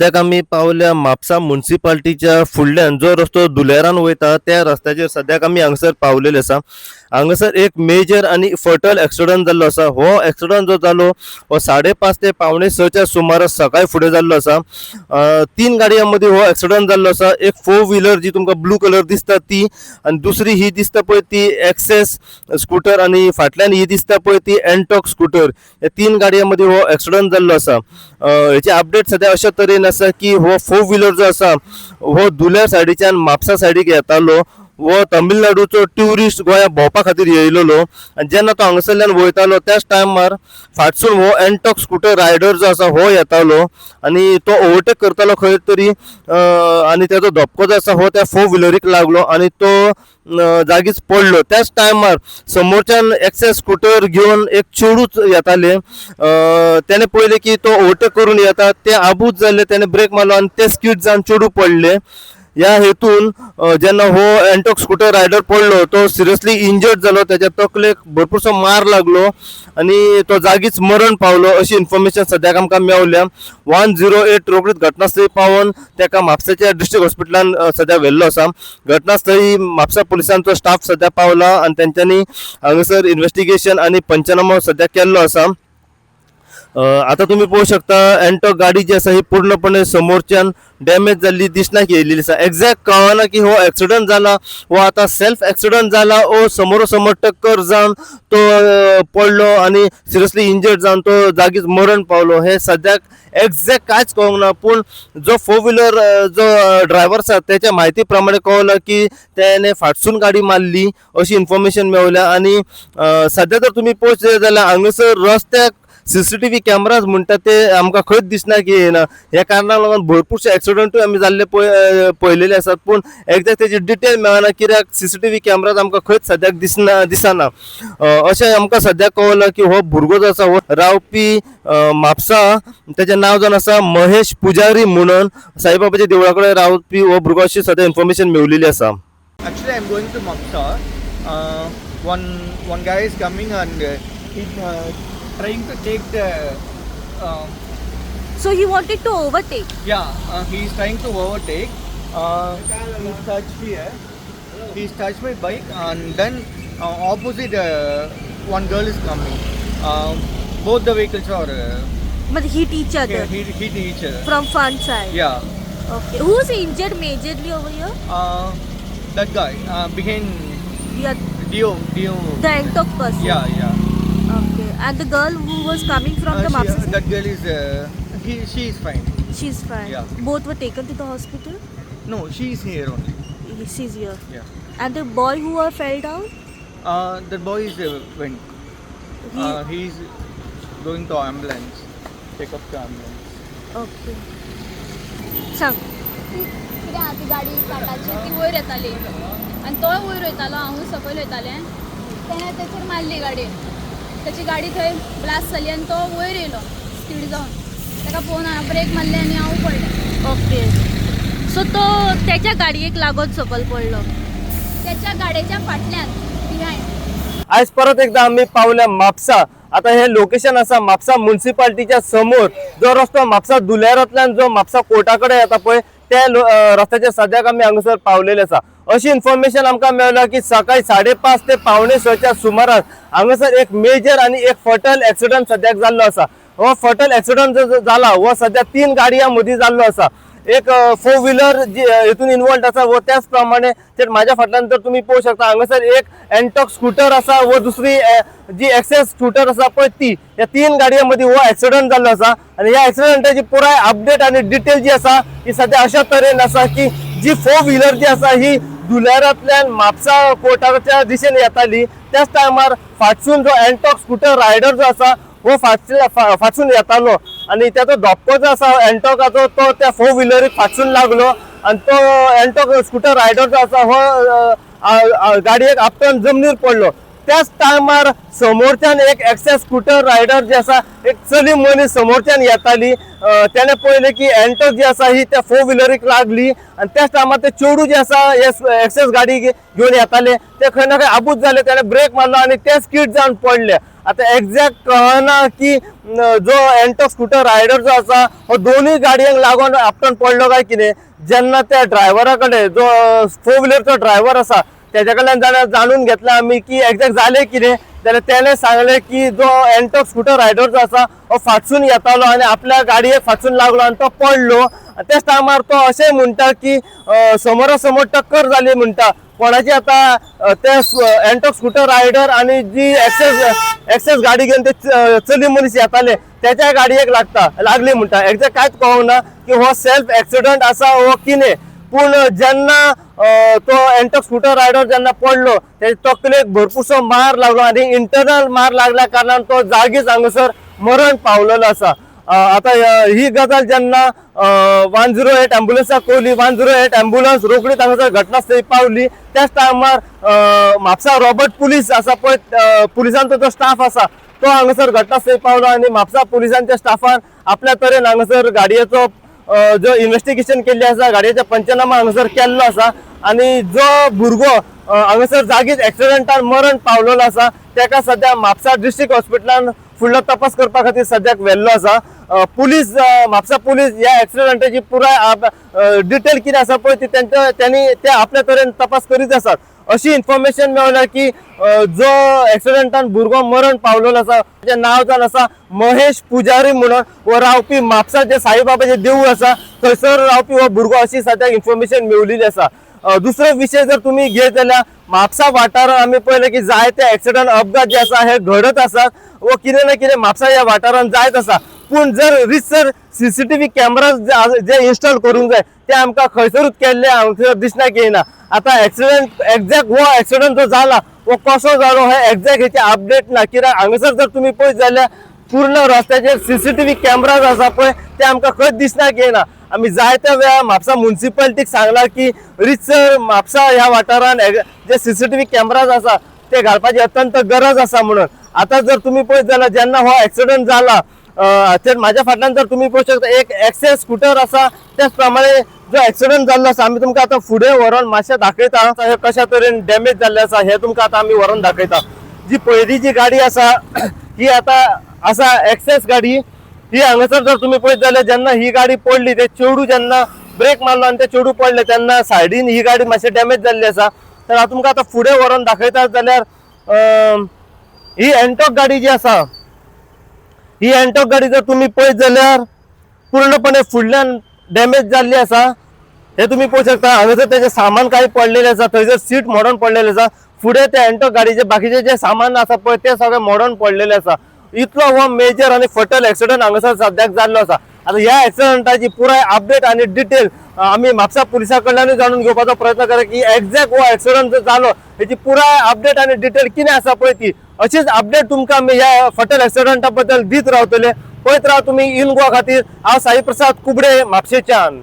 सद्याक आमी पावल्या म्हापसा म्युनिसिपालिटीच्या फुडल्यान जो रस्तो दुलेरान वयता त्या रस्त्याचेर सद्याक आमी हांगासर पावलेले आसा. हांगासर एक मेजर आनी फटल एक्सिडंट जाल्लो आसा. हो एक्सिडंट जो जालो हो 5:30 ते 5:45च्या सुमारास सकाळी फुडें जाल्लो आसा. 3 गाडयां मदीं हो एक्सिडंट जाल्लो आसा. एक 4 व्हिलर जी तुमकां ब्लू कलर दिसता ती, आनी दुसरी ही दिसता पळय ती एक्सेस स्कूटर, आनी फाटल्यान ही दिसता पळय ती एंटॉक स्कूटर. ह्या 3 गाडयां मदीं हो एक्सिडंट जाल्लो आसा. हेचे अपडेट सद्या अशा तरेन आसा की हो 4 व्हिलर जो आसा हो दुलेर सायडीच्यान म्हापसा सायडीक येतालो. वो तमिळनाडूचो ट्युरिस्ट गोंया भोंवपा खातीर येयलेलो, आनी जेन्ना तो हांगासरल्यान वयतालो त्याच टायमार फाटसून हो एंटॉक स्कूटर रायडर जो आसा हो येतालो आनी तो ओवरटेक करतालो खंय तरी, आनी तेजो धपको जो आसा हो त्या 4 व्हिलरीक लागलो आनी तो जागीच पडलो. त्याच टायमार समोरच्यान एक्सेस स्कूटर घेवन एक चेडूच येताले. त्याने पळयलें की तो ओवरटेक करून येता, ते आबूज जाल्ले, त्याने ब्रेक मारलो आनी ते स्कीड जावन चेडू पडले. ह्या हेतून जेन्ना हो एंटॉक स्कूटर रायडर पडलो तो सिरियसली इंजर्ड जालो, त्याच्या तकलेक भरपूरसो मार लागलो आनी तो जागीच मरण पावलो अशी इन्फॉर्मेशन सद्याक आमकां मेवल्या. 108 रोखडीच घटनास्थळी पावोन तेका म्हापसाच्या डिस्ट्रिक्ट हॉस्पिटलान सद्या व्हेल्लो आसा. घटनास्थळी म्हापसा पुलिसांचो स्टाफ सद्या पावला आनी तेंच्यांनी हांगासर इन्व्हेस्टिगेशन आनी पंचनामो सद्या केल्लो आसा. आता तुम्ही पाहू शकता एंटॉक गाडी जी आसा ही पूर्णपणे समोरच्यान डॅमेज जाल्ली दिसण्यात येयलेली आसा. एक्झॅक्ट कळना की हो एक्सिडंट जाला हो आता सेल्फ एक्सिडंट जाला ओ समोरासमोर टक्कर जावन तो पडलो आणि सिरियसली इंजर्ड जावन तो जागीच मरण पावलो. हे सद्याक एक्झॅक्ट कांयच कळूंक ना, पूण जो 4 व्हिलर जो ड्रायव्हर आसा त्याच्या माहिती प्रमाणे कळलं की त्याने फाटसून गाडी मारली अशी इन्फॉर्मेशन मेवल्या. आणि सध्या जर तुम्ही पळयत जाल्यार हांगासर रस्त्याक CCTV कॅमेराज म्हणटात ते आमकां खंयच दिसनात येयना. ह्या कारणाक लागून भरपूरशे एक्सिडंटूय आमी जाल्ले पळयलेले आसात, पूण एक्झॅक्ट तेजी डिटेल मेळना कित्याक CCTV कॅमेराज आमकां खंयच सद्याक दिसना. अशें आमकां सद्याक कळलं की हो भुरगो जो आसा हो रावपी म्हापसा, तेचें नांव जावन आसा महेश पुजारी म्हणून, साईबाबाच्या देवळा कडेन रावपी हो भुरगो अशी सद्या इन्फॉर्मेशन मेवलेली आसा. Actually, I'm going to Mapsa. One guy is coming and he's trying to take the. So he wanted to overtake. He's trying to overtake. He's touched here. He's touched my bike, and then opposite one girl is coming. Both the vehicles are. But hit each other. Hit each other. From front side. Yeah. Okay. Who's injured majorly over here? That guy behind. Yeah. Dio. The Antok person. Yeah. Okay. And the girl who was coming from the Mapsa side? That girl is. She is fine. She's fine. Yeah. Both were taken to the hospital? No, she is here only. She's here. Yeah. And the boy who fell down? The boy is went. He's going to ambulance. Take up the ambulance. Okay. सांग. कित्याक ती गाडी टाटाची ती वयर येताली आनी तोय वयर वयतालो, हांवूय सकयल वयतालें. तेणें तेचेर मारली गाडी. त्याची गाडी थंय ब्लास्ट जाली आनी तो वयर येयलो स्पीड जावन. ताका पळोवन हांवें ब्रेक मारले आनी हांव पडलें. ओके. सो तो त्याच्या गाडयेक लागून सकयल पडलो. त्याच्या गाडयेच्या फाटल्यान बिहायंड. आज परत एकदा आम्ही पावल्या म्हापसा. आता हे लोकेशन आसा म्हापसा म्युनिसिपालिटीच्या समोर. जो रस्तो म्हापसा दुलेरांतल्यान जो म्हापसा कोर्टाकडे येता पळय त्या रस्त्याचेर सद्याक आमी हांगासर पावलेले आसा. अशी इन्फॉर्मेशन आमकां मेळ्ळा की सकाळी 5:30 ते 5:45च्या सुमारास हांगासर एक मेजर आनी एक फटल एक्सिडंट सद्याक जाल्लो आसा. हो फटल एक्सिडंट जो जाला हो सद्या 3 गाडयां मदीं जाल्लो आसा. एक 4 व्हिलर जी हेतून इन्वॉल्ड आसा व त्याच प्रमाणे माझ्या फाटल्यान जर तुम्ही पाहू शकता हांगासर एक एंटॉक स्कूटर आसा व दुसरी जी एक्सेस स्कूटर आसा पळय ती. या 3 गाडयां मदीं हो एक्सिडंट जाल्लो आसा आनी ह्या एक्सिडंटाची पुराय अपडेट आनी डिटेल जी आसा ही सद्या अशा तरेन आसा की जी 4 व्हिलर जी आसा ही दुलेरांतल्यान म्हापसा कोर्टाच्या दिशेन येताली. त्याच टायमार फाटसून जो एंटॉक स्कूटर रायडर जो आसा हो फाटसून येतालो आणि त्याचा धपको जो आसा एंटॉकाचो तो त्या 4 व्हिलरीक फाटसून लागलो आणि तो एंटॉक स्कूटर रायडर जो आसा हो गाडयेक आपटून जमनीर पडलो. त्याच टायमार समोरच्यान एक एक्सेस स्कूटर रायडर जे आसा एक चली मनीस समोरच्यान येताली त्याने पळयलें की एंटर जी आसा ही त्या 4 व्हिलरीक लागली आणि त्याच टायमार ते चेडू जे आसा एक्सेस गाडी घेवन येताले ते खंय ना खंय आबूज जाले त्याने ब्रेक मारलो आणि ते स्कीड जावन पडले आता एक्झॅक्ट कळना की जो एंटर स्कूटर रायडर जो आसा हो दोन्ही गाडयांक लागून आपटून पडलो काय कितें जेन्ना त्या ड्रायव्हरा कडेन जो 4 व्हिलरचो ड्रायव्हर आसा त्याच्या कडल्यान जाणून घेतलं आम्ही की एक्झॅक्ट झाले कितें जाल्यार त्याने सांगले की जो एंटर स्कूटर रायडर जो आसा हो फाटसून येतालो आणि आपल्या गाडयेक फाटसून लागलो आणि तो पडलो त्याच टायमार तो अशें म्हणटा की समोरासमोर टक्कर जाली म्हणटा कोणाची आता ते एंटर स्कूटर रायडर आणि जी एक्सेस गाडी घेऊन ते चली मनीस येताले त्याच्या गाडयेक लागली म्हणटा एक्झॅक्ट कांयच कळना की हो सेल्फ एक्सिडंट आसा हो कितें पूण जेन्ना तो एंटर स्कूटर रायडर जेन्ना पडलो त्याच्या तकलेक भरपूरसो मार लागलो आणि इंटरनल मार लागल्या कारणान तो जागीच हांगासर मरण पावलेलो आसा आता ही गजाल जेन्ना 108 एम्ब्युलन्साक कळली 108 एम्ब्युलन्स रोखडीच हांगासर घटनास्थळी पावली त्याच टायमार म्हापसा रॉबर्ट पुलीस आसा पळय पुलिसांचो जो स्टाफ आसा तो हांगासर घटनास्थळी पावलो आणि म्हापसा पुलिसांच्या स्टाफान आपल्या तरेन हांगासर गाडयेचो जो इन्व्हेस्टिगेशन केल्ली आसा गाडयेचो पंचनामा हांगासर केल्लो आसा आणि जो भुरगो हांगासर जागीच एक्सिडेंटान मरण पावलेलो आसा तेका सध्या म्हापसा डिस्ट्रिक्ट हॉस्पिटलान फुडलो तपास करपा खातीर सद्याक व्हेल्लो आसा पुलीस म्हापसा पुलीस ह्या एक्सिडेंटाची पुराय डिटेल कितें आसा पळय ती त्यांनी ते आपल्या तरेन तपास करीत आसात अशी इन्फॉर्मेशन मेळ्ळ्या की जो एक्सिडेंटान भुरगो मरण पावलेलो आसा त्याचे नाव जावन आसा महेश पुजारी म्हणून वो रावपी म्हापसा जे साईबाबाचे देवूळ आसा थंयसर रावपी हो भुरगो अशी सद्याक इन्फॉर्मेशन मेळिल्ली आसा दुसरो विषय जर तुम्ही घेत जाल्यार म्हापसा वाठारात आम्ही पळयलें की जायते एक्सिडंट अपघात जे आसा हे घडत आसात व कितें ना कितें म्हापसा ह्या वाठारांत जायत आसा पूण जर रितसर CCTV कॅमेरा जे इन्स्टॉल करूंक जाय ते आमकां खंयसरूच केल्ले हांगासर दिसण्याक येना आता एक्सिडंट एक्झॅक्ट हो एक्सिडंट जो जाला वो कसो जालो हे एक्झॅक्ट हेचे अपडेट ना कित्याक हांगासर जर तुम्ही पळयत जाल्यार पूर्ण रस्त्याचेर CCTV कॅमेराज आसा पळय ते आमकां खंयच दिसण्याक येना आम्ही जायत्या वेळा म्हापसा म्युन्सिपालिटीक सांगला की रितसर म्हापसा ह्या वाठारान जे CCTV कॅमेराज आसा ते घालपाची अत्यंत गरज आसा म्हणून आता जर तुम्ही पळयत जाल्यार जेन्ना हो एक्सिडंट जाला माझ्या फाटल्यान जर तुम्ही पळोवंक शकता एक एक्सेस स्कूटर आसा त्याच प्रमाणे जो एक्सिडंट जाल्लो आसा आमी तुमकां आतां फुडें व्हरोन मातशें दाखयता हे कशा तरेन डॅमेज जाल्लें आसा हे तुमकां आतां आमी व्हरोन दाखयता जी पयली जी गाडी आसा ही आता आसा एक्सेस गाडी ही हांगासर जर तुम्ही पळयत जाल्यार जेन्ना ही गाडी पडली ते चेडू जेन्ना ब्रेक मारलो आणि ते चेडू पडले तेन्ना सायडीन ही गाडी मातशी डॅमेज जाल्ली आसा तर हांव तुमकां आतां फुडें व्हरोन दाखयता जाल्यार ही एंटॉक गाडी जी आसा ही एंटॉक गाडी जर तुम्ही पळयत जाल्यार पूर्णपणे फुडल्यान डॅमेज जाल्ली आसा हे तुम्ही पळोवंक शकता हांगासर तेजे सामान काही पडलेले आसा थंयसर सीट मोडून पडलेले आसा फुडें ते एंटॉक गाडीचे बाकीचे जे सामान आसा पळय ते सगळे मोडून पडलेले आसा इतलो हो मेजर आणि फटल एक्सिडंट हांगासर सद्याक जाल्लो आसा आता ह्या एक्सिडंटाची पुराय अपडेट आणि डिटेल आम्ही म्हापसा पुलिसा कडल्यानूय जाणून घेवपाचो प्रयत्न करा की एक्झॅक्ट हो एक्सिडंट जो जालो हेची पुराय अपडेट आणि डिटेल कितें आसा पळय ती अशीच अपडेट तुमकां आमी ह्या फटल एक्सिडंटा बद्दल दीत रावतले पळयत राहा तुम्ही इन गोवा खातीर हांव साई प्रसाद कुबडे म्हापशेच्यान